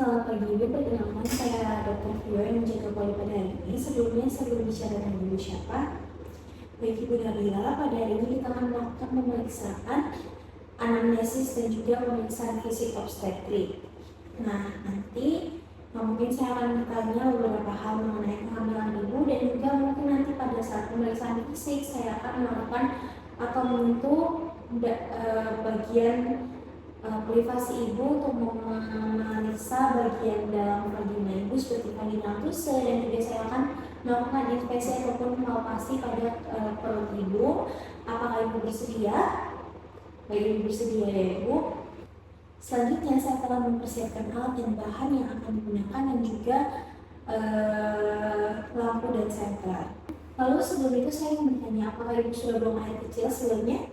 Selamat pagi Ibu, perkenalkan saya Dr. Vio yang menjaga pola pada hari ini. Sebelum bicara dengan Ibu siapa? Baik Ibu Nabila, pada hari ini kita akan melakukan pemeriksaan anamnesis dan juga pemeriksaan fisik obstetrik. Nah, nanti mungkin saya akan bertanya beberapa hal mengenai kehamilan Ibu dan juga mungkin nanti pada saat pemeriksaan fisik saya akan melakukan atau menyentuh bagian privasi Ibu untuk memeriksa bagian dalam vagina Ibu seperti vaginal tuse, dan juga saya akan melakukan inspeksi ataupun palpasi pada perut Ibu. Apakah Ibu bersedia? Baik, Ibu bersedia ya Ibu. Selanjutnya saya telah mempersiapkan alat dan bahan yang akan digunakan dan juga lampu dan senter. Lalu sebelum itu saya ingin bertanya, apakah Ibu sudah buang air kecil sebelumnya?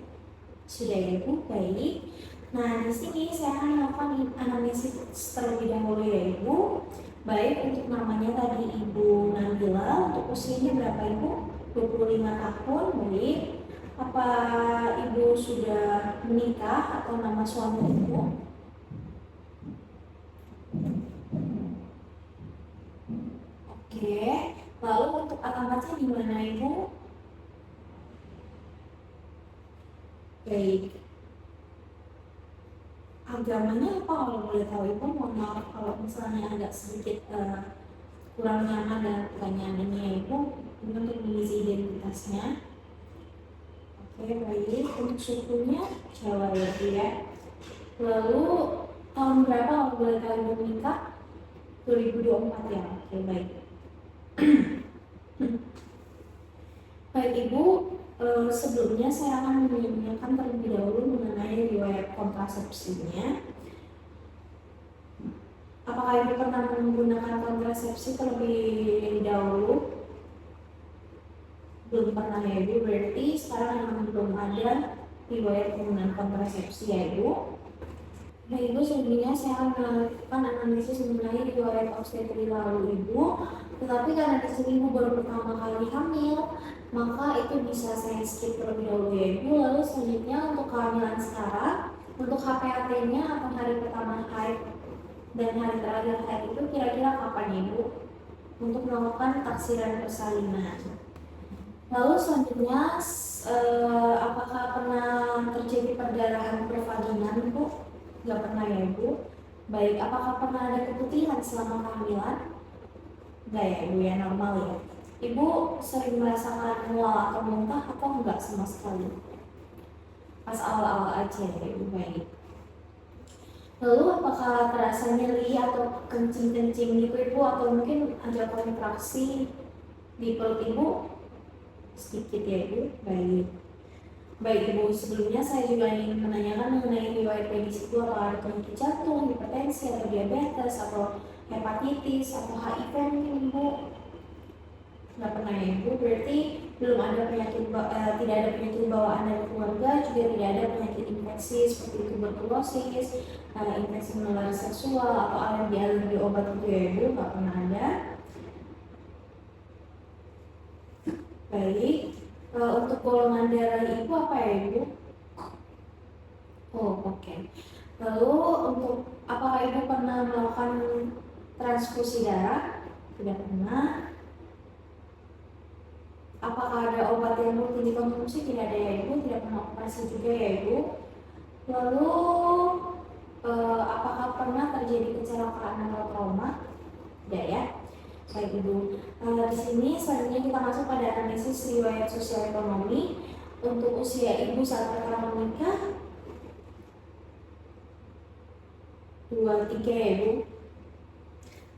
Sudah ya Ibu, baik. Nah, di sini saya akan melakukan anamnesis terlebih dahulu ya Ibu. Baik, untuk namanya tadi Ibu Nabila, untuk usianya berapa Ibu? 25 tahun, baik. Apa Ibu sudah menikah atau nama suami Ibu? Oke, lalu untuk alamatnya di mana Ibu? Baik. Agamanya apa kalau boleh tahu Ibu? Mohon maaf kalau misalnya agak sedikit kurang nyaman dengan pertanyaan ini Ibu, ini untuk mengisi identitasnya. Oke, baik. Untuk sukunya Jawa ya Bu ya. Lalu tahun berapa kalau boleh tahu Ibu menikah? 2024 ya. Oke, baik. Baik Ibu, sebelumnya saya akan menanyakan terlebih dahulu mengenai riwayat kontrasepsinya. Apakah Ibu pernah menggunakan kontrasepsi terlebih dahulu? Belum pernah ya Ibu, berarti sekarang memang belum ada riwayat penggunaan kontrasepsi ya Ibu. Nah Ibu, sebelumnya saya akan melakukan analisis mengenai riwayat obstetri lalu Ibu. Tetapi karena di sini Ibu baru pertama kali hamil, maka itu bisa saya skip terlebih dahulu ya Ibu. Lalu selanjutnya untuk kehamilan sekarang, untuk HPAT-nya atau hari pertama haid dan hari terakhir haid itu kira-kira kapan Ibu? Untuk melakukan taksiran persalinan. Lalu selanjutnya, apakah pernah terjadi perdarahan pervaginan Ibu? Nggak pernah ya Ibu. Baik, apakah pernah ada keputihan selama kehamilan? Nggak ya Ibu ya, normal ya. Ibu sering merasakan mual atau muntah atau enggak sama sekali? Pas awal-awal aja ya Ibu, baik. Lalu apakah terasa nyeri atau kencing-kencing gitu Ibu, atau mungkin ada kontraksi di perut Ibu? Sedikit ya Ibu, baik. Baik Ibu, sebelumnya saya juga ingin menanyakan mengenai riwayat medis Ibu, apakah ada penyakit jantung, hipertensi, atau diabetes, atau hepatitis, atau HIV mungkin Ibu? Nggak pernah ya Ibu, berarti belum ada penyakit, tidak ada penyakit bawaan dari keluarga, juga tidak ada penyakit infeksi seperti tuberkulosis, infeksi menular seksual, atau alergi obat itu ya Ibu, nggak pernah ada. Baik. Untuk golongan darah Ibu apa ya Ibu? Oh, oke. Lalu untuk apakah Ibu pernah melakukan transfusi darah? Tidak pernah. Apakah ada obat yang rutin dikonsumsi? Tidak ada ya Ibu. Tidak pernah operasi juga ya Ibu. Lalu apakah pernah terjadi kecelakaan atau trauma? Tidak ya. Baik Ibu, di sini selanjutnya kita masuk pada analisis riwayat sosial ekonomi. Untuk usia Ibu saat pertama menikah 23 ya Ibu.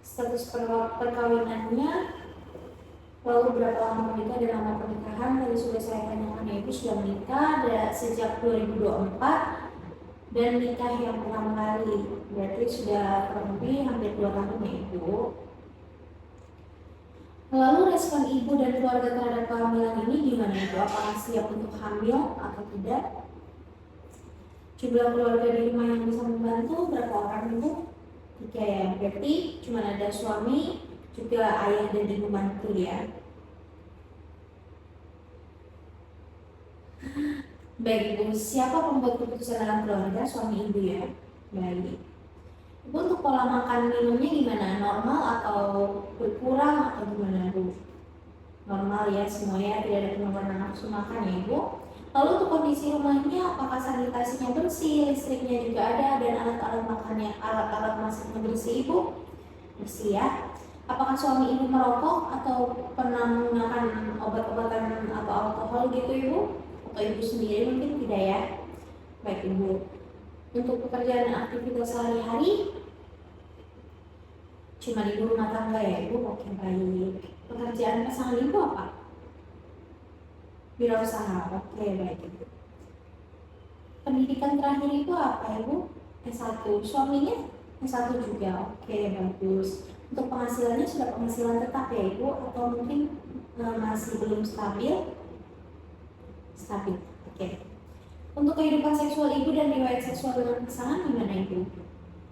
Status perkawinannya, lalu berapa lama menikah dan lama pernikahan. Tadi sudah saya tanyakan ya Ibu, sudah menikah sejak 2024 dan nikah yang pertama kali, berarti sudah kurang lebih hampir 2 tahun ya Ibu. Lalu respon Ibu dan keluarga terhadap kehamilan ini gimana Ibu? Apakah siap untuk hamil atau tidak? Jumlah keluarga di rumah yang bisa membantu berapa orang Ibu? 3 ya, berarti cuma ada suami, juga ayah dan ibu mantu ya. Baik Ibu, siapa pembuat keputusan dalam keluarga? Suami Ibu ya. Baik. Ibu untuk pola makan minumnya gimana? Normal atau berkurang atau gimana Bu? Normal ya semuanya, tidak ada penurunan nafsu makan ya Ibu. Lalu untuk kondisi rumahnya, apakah sanitasinya bersih, listriknya juga ada, dan alat-alat makannya, alat-alat masaknya bersih Ibu? Bersih ya. Apakah suami Ibu merokok atau pernah menggunakan obat-obatan atau alkohol gitu Ibu? Atau Ibu sendiri mungkin tidak ya? Baik Ibu. Untuk pekerjaan dan aktivitas sehari-hari, cuma ibu rumah tangga ya Ibu? Oke baik. Pekerjaan pasangan Ibu apa? Wirausaha. Oke baik Ibu. Pendidikan terakhir Ibu apa Ibu? S1. Suaminya S1 juga. Oke bagus. Untuk penghasilannya sudah penghasilan tetap ya Ibu atau mungkin masih belum stabil? Stabil. Oke. Untuk kehidupan seksual Ibu dan riwayat seksual dengan pasangan gimana Ibu?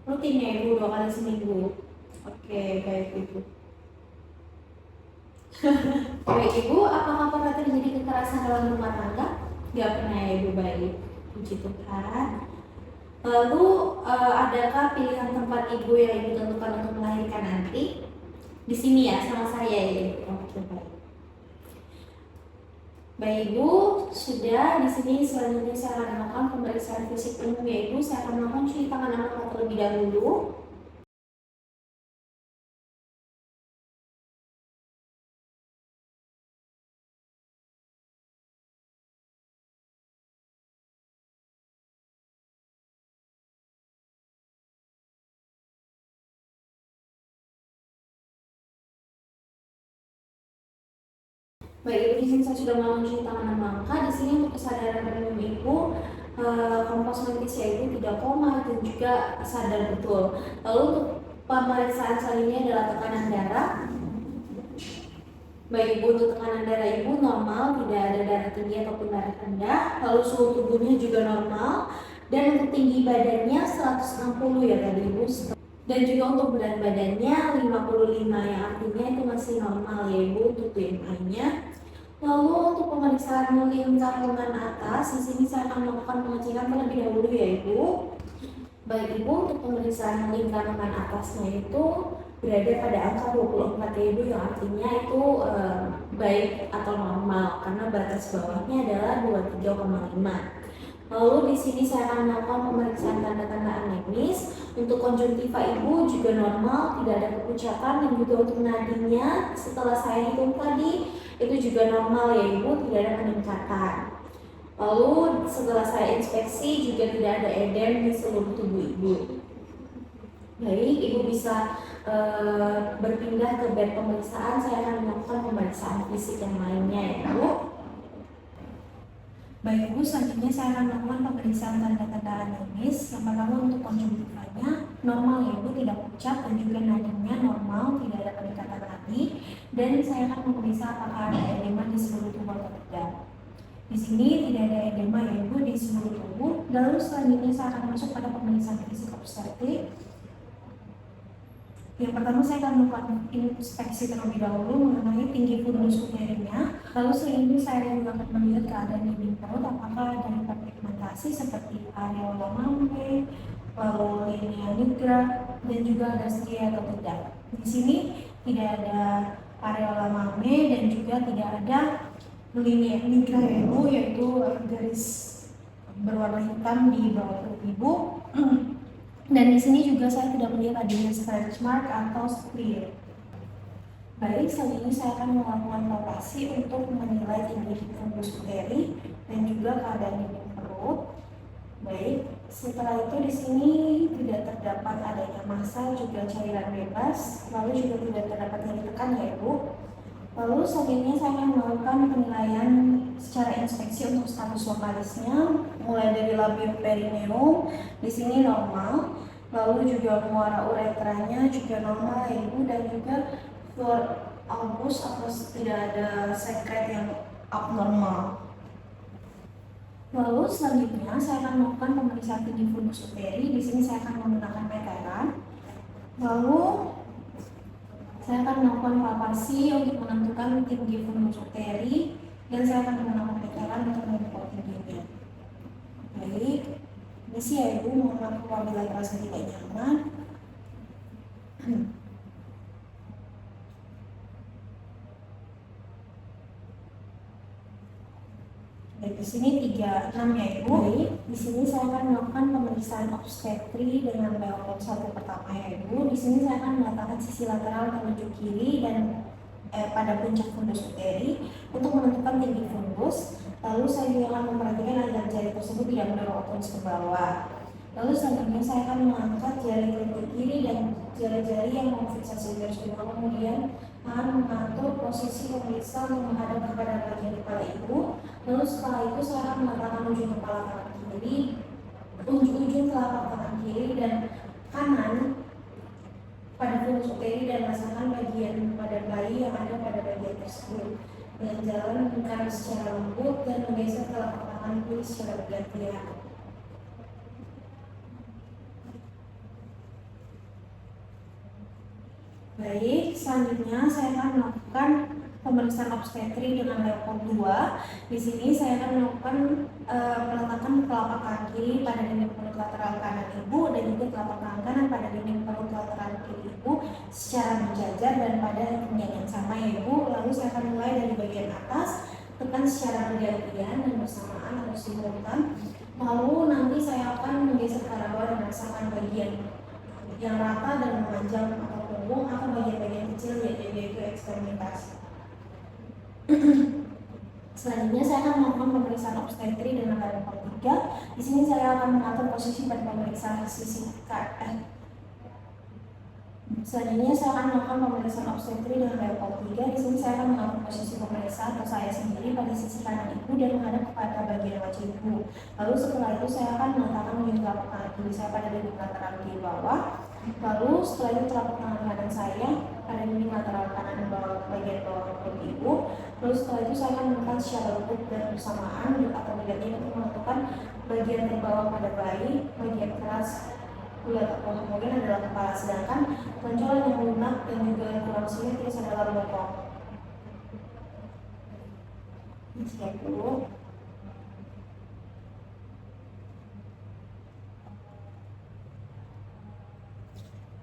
Rutin ya Ibu 2 kali seminggu. Oke baik Ibu. Baik Ibu, apakah pernah terjadi kekerasan dalam rumah tangga? Gak pernah ya Ibu, baik. Puji Tuhan. Lalu adakah pilihan tempat Ibu yang Ibu tentukan untuk melahirkan nanti? Di sini ya, sama saya ya Ibu. Oke baik. Baik Ibu, sudah di sini selanjutnya saya akan melakukan pemeriksaan fisik umum ya Ibu. Saya akan melakukan cuci tangan anak terlebih dahulu. Baik Ibu, di sini saya sudah melakukan cuci tangan mangka. Di sini untuk kesadaran umum Ibu, kompos mentis ya Ibu tidak koma dan juga sadar betul. Lalu untuk pemeriksaan selanjutnya adalah tekanan darah. Baik Ibu, untuk tekanan darah Ibu normal, tidak ada darah tinggi ataupun darah rendah. Lalu suhu tubuhnya juga normal. Dan untuk tinggi badannya 160 ya tadi Ibu. Dan juga untuk berat badannya 55 yang artinya itu masih normal ya Ibu untuk BMI-nya. Lalu untuk pemeriksaan mulim kandungan atas, di sini saya akan melakukan pengecekan terlebih dahulu ya Ibu. Baik Ibu, untuk pemeriksaan mulim kandungan atasnya itu berada pada angka 24 ya Ibu, yang artinya itu baik atau normal karena batas bawahnya adalah 23,5. Lalu di sini saya akan melakukan pemeriksaan tanda-tanda anemis. Untuk konjungtiva Ibu juga normal, tidak ada kepucakan, dan juga untuk nadinya setelah saya hitung tadi itu juga normal ya Ibu, tidak ada peningkatan. Lalu setelah saya inspeksi juga tidak ada edem di seluruh tubuh Ibu. Baik, Ibu bisa berpindah ke bed pemeriksaan. Saya akan melakukan pemeriksaan fisik yang lainnya ya Ibu. Baik Ibu, selanjutnya saya akan melakukan pemeriksaan tanda-tanda anemis. Yang pertama untuk konjungtivanya normal ya Ibu, tidak pucat, dan juga nadinya normal, tidak ada peningkatan nadi. Dan saya akan memeriksa apakah ada edema di seluruh tubuh atau tidak. Di sini tidak ada edema ya Ibu di seluruh tubuh. Lalu selanjutnya saya akan masuk pada pemeriksaan fisik obstetrik. Yang pertama saya akan melakukan inspeksi terlebih dahulu mengenai tinggi fundus uterinya. Lalu selanjutnya saya juga akan melihat keadaan dinding perut, apakah ada hiperpigmentasi seperti areola mammae, lalu linea nigra, dan juga ada stria atau tidak. Di sini tidak ada areola mammae dan juga tidak ada linea nigra ya Ibu, yaitu garis berwarna hitam di bawah perut Ibu. Dan di sini juga saya tidak melihat adanya stretch mark atau square. Baik, selanjutnya saya akan melakukan palpasi untuk menilai tinggi fundus uteri dan juga keadaan dinding perut. Baik, setelah itu di sini tidak terdapat adanya massa juga cairan bebas, lalu juga tidak terdapat nyeri tekan ya Ibu. Lalu selanjutnya saya akan melakukan penilaian secara inspeksi untuk status lokalisnya, mulai dari labium perineum, di sini normal, lalu juga muara uretranya juga normal ya Ibu, dan juga fluor albus atau tidak ada sekret yang abnormal. Lalu selanjutnya saya akan melakukan pemeriksaan tinggi fundus uteri. Di sini saya akan menggunakan meteran. Lalu saya akan melakukan palpasi untuk menentukan tinggi fundus uteri, dan saya akan menggunakan meteran untuk mengukur tingginya. Baik, ini sih ya Ibu, mohon maaf apabila terasa tidak nyaman. Di sini 36 ya Ibu. Di sini saya akan melakukan pemeriksaan obstetri dengan level 1 pertama ya Ibu. Di sini saya akan meletakkan sisi lateral menuju kiri dan pada puncak fundus uteri untuk menentukan tinggi fundus. Lalu saya juga akan memperhatikan agar jari tersebut tidak mendorong otoris ke bawah. Lalu selanjutnya saya akan mengangkat jari kelingking kiri dan jari-jari yang memfiksasi garis kedua, kemudian akan mengatur posisi pemeriksa untuk menghadap kepada bagian kepala ibu. Lalu setelah itu saya akan meletakkan ujung kepala kanan kiri, ujung telapak tangan kiri dan kanan pada fundus uteri dan rasakan bagian pada bayi yang ada pada bagian tersebut dengan jalan lingkar secara lembut dan menggeser telapak tangan kiri secara bergantian. Baik, selanjutnya saya akan melakukan pemeriksaan obstetri dengan level 2. Di sini saya akan melakukan peletakan telapak kaki kiri pada dinding perut lateral kanan ibu dan juga telapak tangan kanan pada dinding perut lateral kiri ibu secara menjajar dan pada ketinggian yang sama ya ibu. Lalu saya akan mulai dari bagian atas, tekan secara bergantian dan bersamaan atau simultan. Lalu nanti saya akan menggeser ke arah bawah dan merasakan bagian yang rata dan memanjang atau punggung atau bagian-bagian kecil yaitu ekstremitas. Selanjutnya saya akan melakukan pemeriksaan obstetri dengan level 3. Di sini saya akan mengatur posisi pada pemeriksaan sisi kanan. Selanjutnya saya akan melakukan pemeriksaan obstetri dengan level 3. Di sini saya akan mengatur posisi pemeriksa atau saya sendiri pada sisi kanan ibu dan menghadap kepada bagian wajah ibu. Lalu setelah itu saya akan meletakkan ujung telapak tangan kiri saya pada dinding lateral kiri bawah. Lalu setelah itu telapak tangan kanan saya pada dinding lateral kanan bawah bagian bawah perut ibu. Lalu setelah itu saya akan menekan secara lembut dan bersamaan atau bergantian untuk menentukan bagian terbawah pada bayi, bagian keras bulat atau homogen adalah kepala, sedangkan tonjolan yang lunak dan juga kurang simetris adalah bokong. Cek dulu.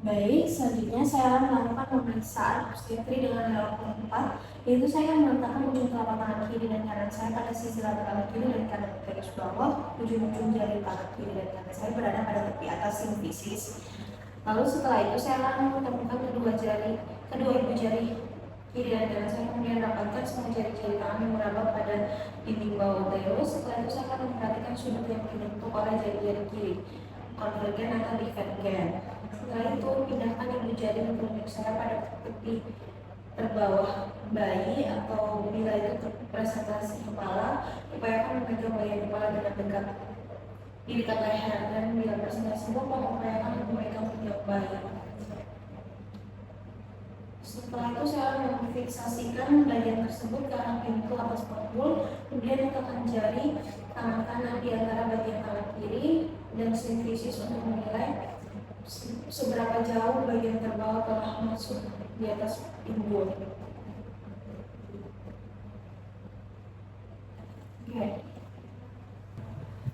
Baik, selanjutnya saya akan melakukan pemeriksaan obstetri dengan level 4, yaitu saya akan meletakkan ujung telapak tangan kiri dan kanan saya pada sisi lateral kiri dan kanan garis bawah. Ujung-ujung jari tangan kiri dan kanan saya berada pada tepi atas simfisis. Lalu setelah itu saya akan menemukan kedua ibu jari kiri dan kanan saya, kemudian rapatkan semua jari-jari tangan yang meraba pada dinding bawah uterus. Setelah itu saya akan memperhatikan sudut yang dibentuk oleh jari-jari kiri, konvergen atau divergen. Setelah itu pindahkan ibu jari menunjuk saya pada tepi terbawah bayi atau bila itu presentasi kepala, upayakan memegang bagian kepala dengan tegak di dekat leher, dan bila presentasi bokong upayakan memegang pinggang bayi. Setelah itu saya akan memfiksasikan bagian tersebut ke arah pintu atas panggul, kemudian letakkan jari tangan kanan di antara bagian tangan kiri dan simfisis untuk menilai seberapa jauh bagian terbawah telah masuk di atas pinggul.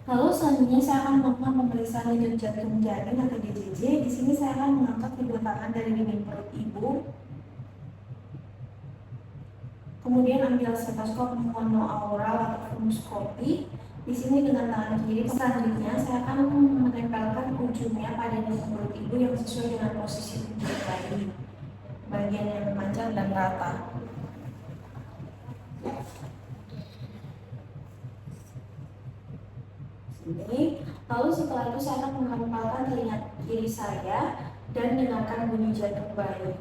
Lalu selanjutnya saya akan melakukan pemeriksaan denyut jantung janin atau DJJ. Di sini saya akan mengangkat kedua tangan dari dinding perut ibu. Kemudian ambil stetoskop monoaural atau funskopi. Di sini dengan tangan kiri. Selanjutnya saya akan menempelkan ujungnya pada dinding perut ibu yang sesuai dengan posisi ujung bayi, bagian yang panjang dan rata. Ini. Lalu setelah itu saya akan menempelkan telinga kiri saya dan dengarkan bunyi jantung bayi.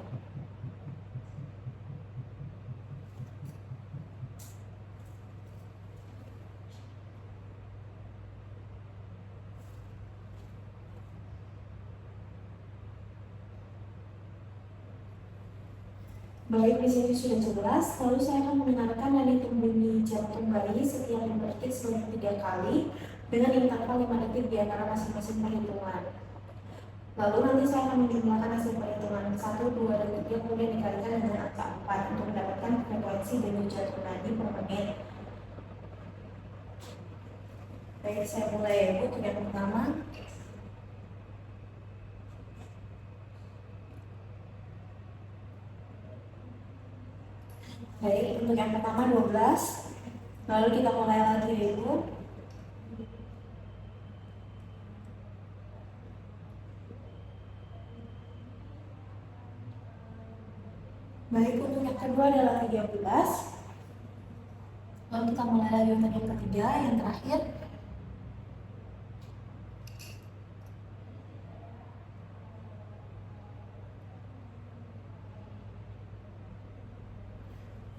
Baik, di sini sudah jelas. Lalu saya akan mendengarkan naditum bunyi jantung bayi setiap 5 detik sebanyak 3 kali dengan interval 5 detik di antara masing-masing perhitungan. Lalu nanti saya akan menjumlahkan hasil perhitungan 1, 2, dan 3 kemudian dikalikan dengan angka 4 untuk mendapatkan frekuensi denyut jantung nadi per menit. Baik, saya mulai ya Bu. Untuk yang pertama, Baik, untuk yang pertama 12. Lalu kita mulai lagi ya Ibu. Baik, untuk yang kedua adalah 13. Lalu kita mulai lagi untuk yang ketiga, yang terakhir.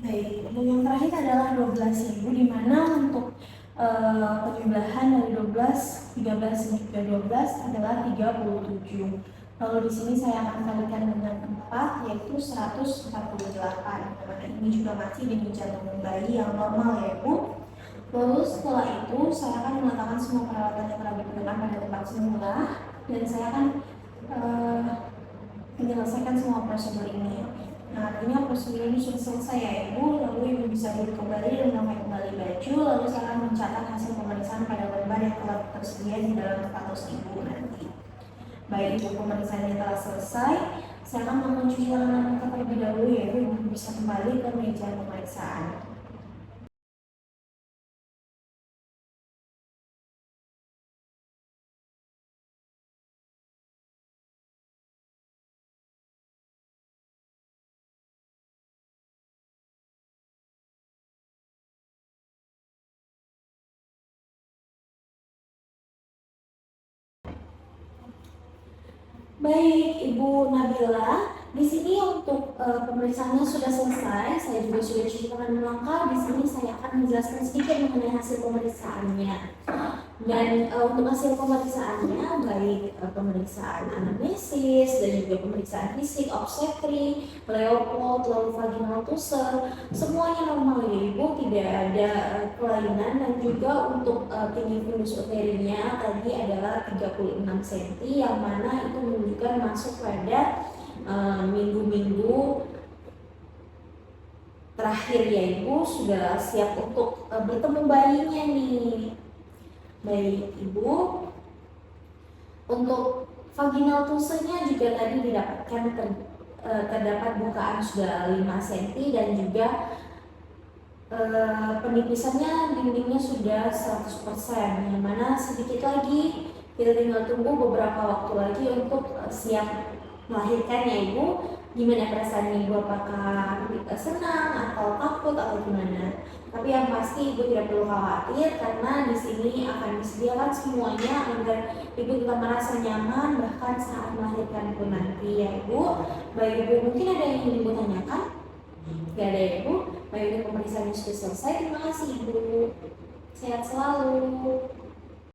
Baik, untuk yang terakhir adalah 12.000, di mana untuk penjumlahan dari 12, 13, dan juga 12 adalah 37. Lalu di sini saya akan kalikan dengan 4, yaitu 148. Nah, ini juga masih dengan jantung bayi yang normal ya Bu. Lalu setelah itu saya akan meletakkan semua peralatan yang telah digunakan pada tempat semula, dan saya akan menyelesaikan semua prosedur ini. Nah, artinya prosedur ini sudah selesai ya Ibu, lalu Ibu bisa duduk kembali dan memakai kembali baju, lalu saya akan mencatat hasil pemeriksaan pada lembar yang telah tersedia di dalam status Ibu nanti. Baik, Ibu, pemeriksaannya telah selesai, saya akan mencuci tangan terlebih dahulu ya Ibu bisa kembali ke meja pemeriksaan. Baik, Ibu Nabila, di sini untuk pemeriksaannya sudah selesai. Saya juga sudah cuci tangan lengkap. Di sini saya akan menjelaskan sedikit mengenai hasil pemeriksaannya. Dan untuk hasil pemeriksaannya, baik pemeriksaan anamnesis dan juga pemeriksaan fisik, obstetri, Leopold, lalu vaginal tusser, semuanya normal ya Ibu, tidak ada kelainan. Dan juga untuk tinggi fundus uterinya tadi adalah 36 cm, yang mana itu menunjukkan masuk pada minggu-minggu terakhir ya Ibu, sudah siap untuk bertemu bayinya nih. Baik Ibu, untuk vaginal tussernya juga tadi didapatkan terdapat bukaan sudah 5 cm, dan juga penipisannya dindingnya sudah 100%, yang mana sedikit lagi kita tinggal tunggu beberapa waktu lagi untuk siap melahirkan ya Ibu. Gimana perasaan Ibu, apakah senang atau takut atau gimana? Tapi yang pasti Ibu tidak perlu khawatir, karena di sini akan disediakan semuanya agar Ibu tetap merasa nyaman bahkan saat melahirkan pun nanti ya Ibu. Baik Ibu, mungkin ada yang ingin Ibu tanyakan? Gak ada ya Ibu? Baik, pemeriksaan sudah selesai. Terima kasih Ibu. Sehat selalu.